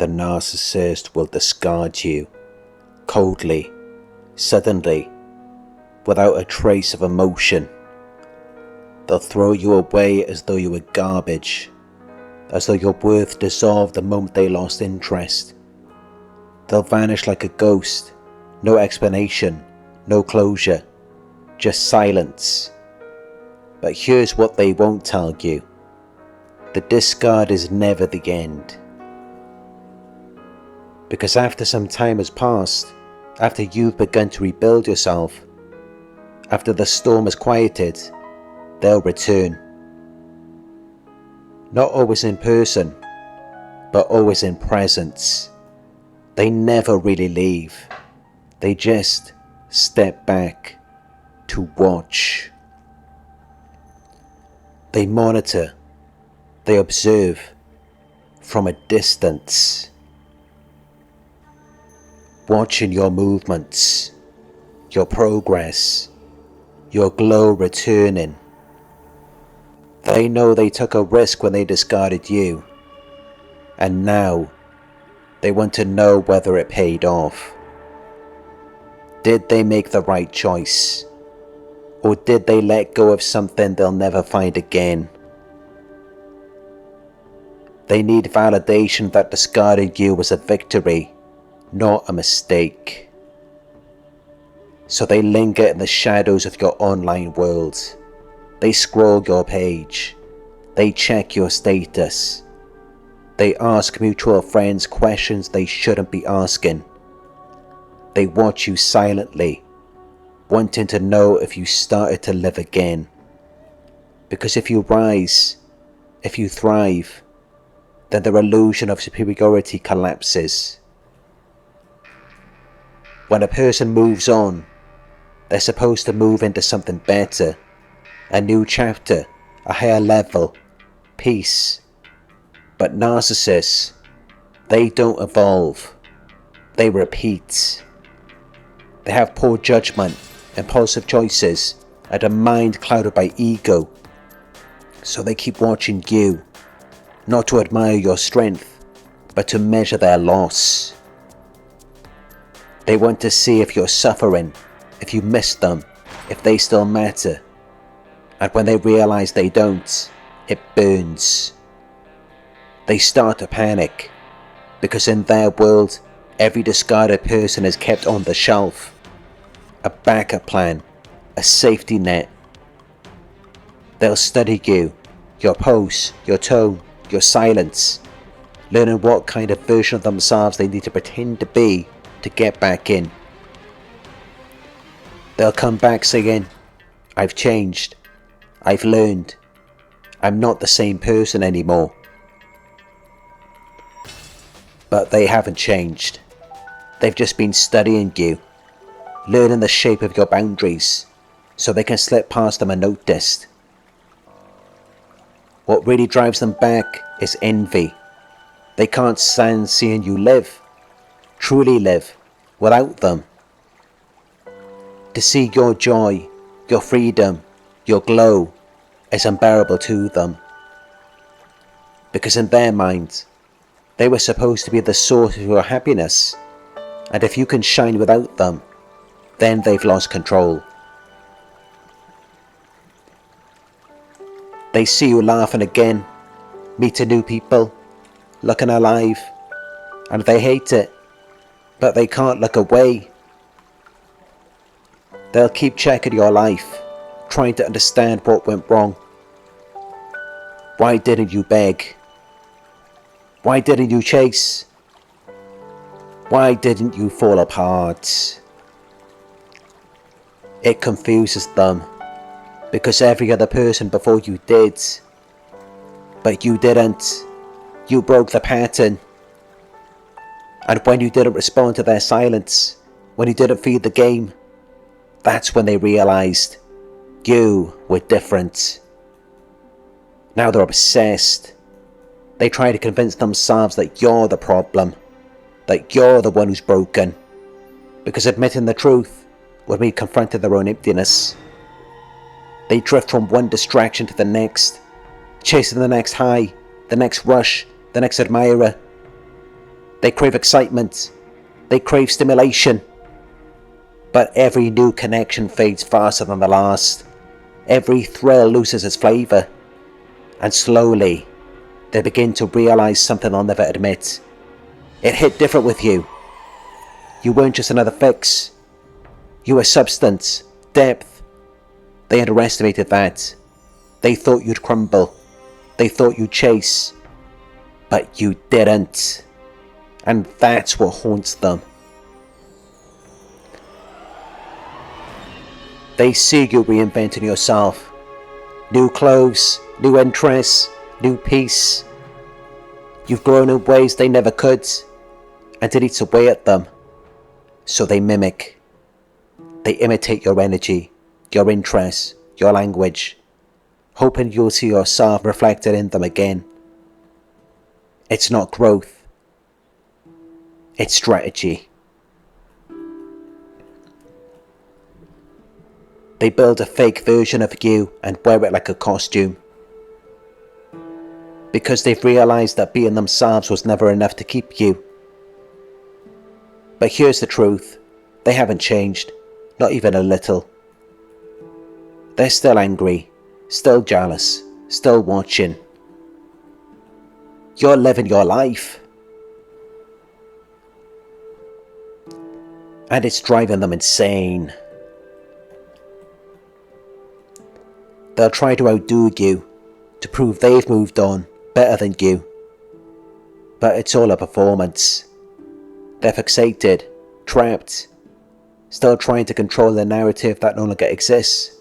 the narcissist will discard you, coldly, suddenly, without a trace of emotion. They'll throw you away as though you were garbage, as though your worth dissolved the moment they lost interest. They'll vanish like a ghost, no explanation, no closure, just silence. But here's what they won't tell you. The discard is never the end. Because after some time has passed, after you've begun to rebuild yourself, after the storm has quieted, they'll return. Not always in person, but always in presence. They never really leave. They just step back to watch. They monitor, they observe from a distance, watching your movements, your progress, your glow returning. They know they took a risk when they discarded you, and now they want to know whether it paid off. Did they make the right choice? Or did they let go of something they'll never find again? They need validation that discarding you was a victory, not a mistake. So they linger in the shadows of your online world. They scroll your page. They check your status. They ask mutual friends questions they shouldn't be asking. They watch you silently, wanting to know if you started to live again. Because if you rise, if you thrive, then their illusion of superiority collapses. When a person moves on, they're supposed to move into something better, a new chapter, a higher level, peace. But narcissists, they don't evolve, they repeat. They have poor judgment, impulsive choices, and a mind clouded by ego. So they keep watching you, not to admire your strength, but to measure their loss. They want to see if you're suffering, if you miss them, if they still matter. And when they realize they don't, it burns. They start to panic, because in their world, every discarded person is kept on the shelf. A backup plan, a safety net. They'll study you, your pose, your tone, your silence, learning what kind of version of themselves they need to pretend to be to get back in. They'll come back saying, I've changed, I've learned, I'm not the same person anymore. But they haven't changed. They've just been studying you, learning the shape of your boundaries, so they can slip past them unnoticed. What really drives them back is envy. They can't stand seeing you live, truly live, without them. To see your joy, your freedom, your glow is unbearable to them. Because in their minds, they were supposed to be the source of your happiness, and if you can shine without them, then they've lost control. They see you laughing again, meeting new people, looking alive, and they hate it, but they can't look away. They'll keep checking your life, trying to understand what went wrong. Why didn't you beg? Why didn't you chase? Why didn't you fall apart? It confuses them, because every other person before you did. But you didn't. You broke the pattern. And when you didn't respond to their silence, when you didn't feed the game, that's when they realized you were different. Now they're obsessed. They try to convince themselves that you're the problem, that you're the one who's broken, because admitting the truth would mean confronting their own emptiness. They drift from one distraction to the next, chasing the next high, the next rush, the next admirer. They crave excitement. They crave stimulation. But every new connection fades faster than the last. Every thrill loses its flavour. And slowly, they begin to realise something they'll never admit. It hit different with you. You weren't just another fix. You were substance, depth. They underestimated that. They thought you'd crumble. They thought you'd chase. But you didn't. And that's what haunts them. They see you reinventing yourself. New clothes, new interests, new peace. You've grown in ways they never could, and it eats away at them. So they mimic. They imitate your energy, your interests, your language, hoping you'll see yourself reflected in them again. It's not growth. It's strategy. They build a fake version of you and wear it like a costume. Because they've realised that being themselves was never enough to keep you. But here's the truth. They haven't changed. Not even a little. They're still angry. Still jealous. Still watching. You're living your life. And it's driving them insane. They'll try to outdo you, to prove they've moved on better than you. But it's all a performance. They're fixated, trapped, still trying to control the narrative that no longer exists.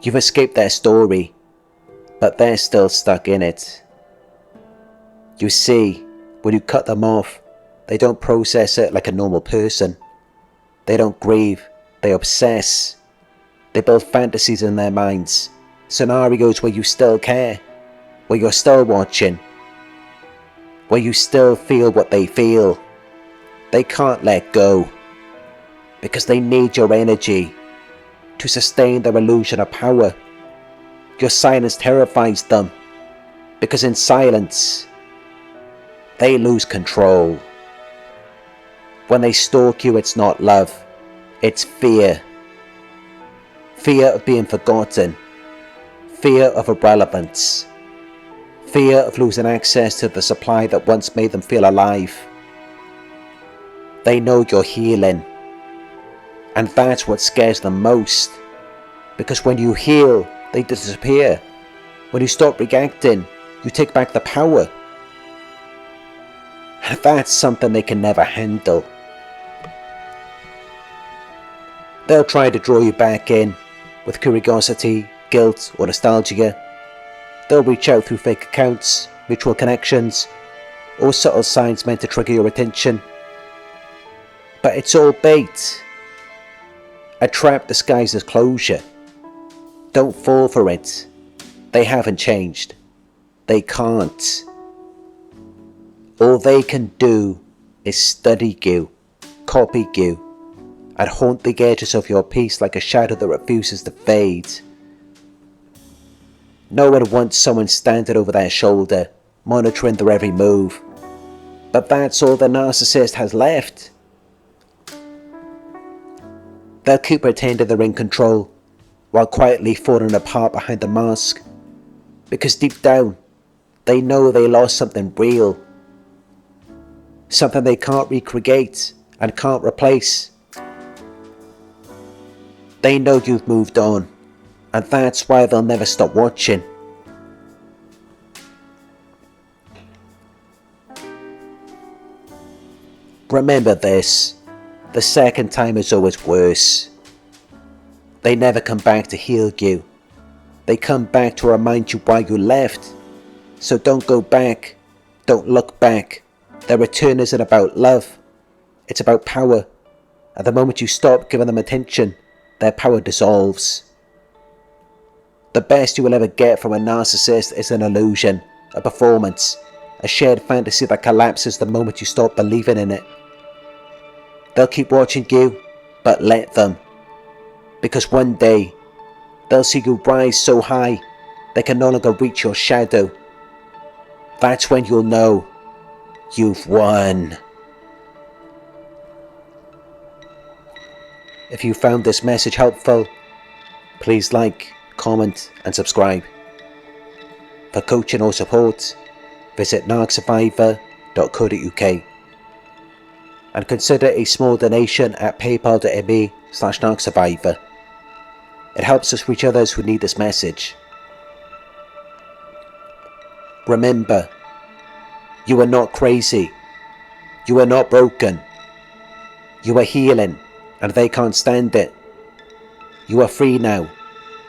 You've escaped their story, but they're still stuck in it. You see, when you cut them off, they don't process it like a normal person. They don't grieve, they obsess. They build fantasies in their minds, scenarios where you still care, where you're still watching, where you still feel what they feel. They can't let go, because they need your energy to sustain their illusion of power. Your silence terrifies them, because in silence, they lose control. When they stalk you, it's not love, it's fear. Fear of being forgotten, fear of irrelevance, fear of losing access to the supply that once made them feel alive. They know you're healing, and that's what scares them most, because when you heal, they disappear. When you stop reacting, you take back the power, and that's something they can never handle. They'll try to draw you back in with curiosity, guilt, or nostalgia. They'll reach out through fake accounts, mutual connections, or subtle signs meant to trigger your attention. But it's all bait. A trap disguised as closure. Don't fall for it. They haven't changed. They can't. All they can do is study you, copy you, and haunt the edges of your peace like a shadow that refuses to fade. No one wants someone standing over their shoulder, monitoring their every move. But that's all the narcissist has left. They'll keep pretending they're in control, while quietly falling apart behind the mask. Because deep down, they know they lost something real. Something they can't recreate and can't replace. They know you've moved on, and that's why they'll never stop watching. Remember this, the second time is always worse. They never come back to heal you. They come back to remind you why you left. So don't go back, don't look back. Their return isn't about love, it's about power. At the moment you stop giving them attention, their power dissolves. The best you will ever get from a narcissist is an illusion, a performance, a shared fantasy that collapses the moment you stop believing in it. They'll keep watching you, but let them. Because one day, they'll see you rise so high, they can no longer reach your shadow. That's when you'll know You've won. If you found this message helpful, please like, comment and subscribe. For coaching or support, visit narcsurvivor.co.uk and consider a small donation at paypal.me/narcsurvivor. It helps us reach others who need this message. Remember, you are not crazy. You are not broken. You are healing, and they can't stand it. You are free now.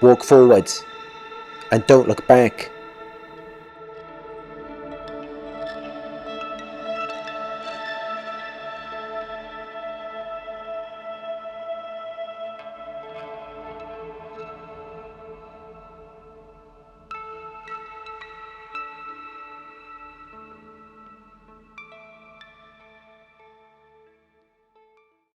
Walk forward, and don't look back.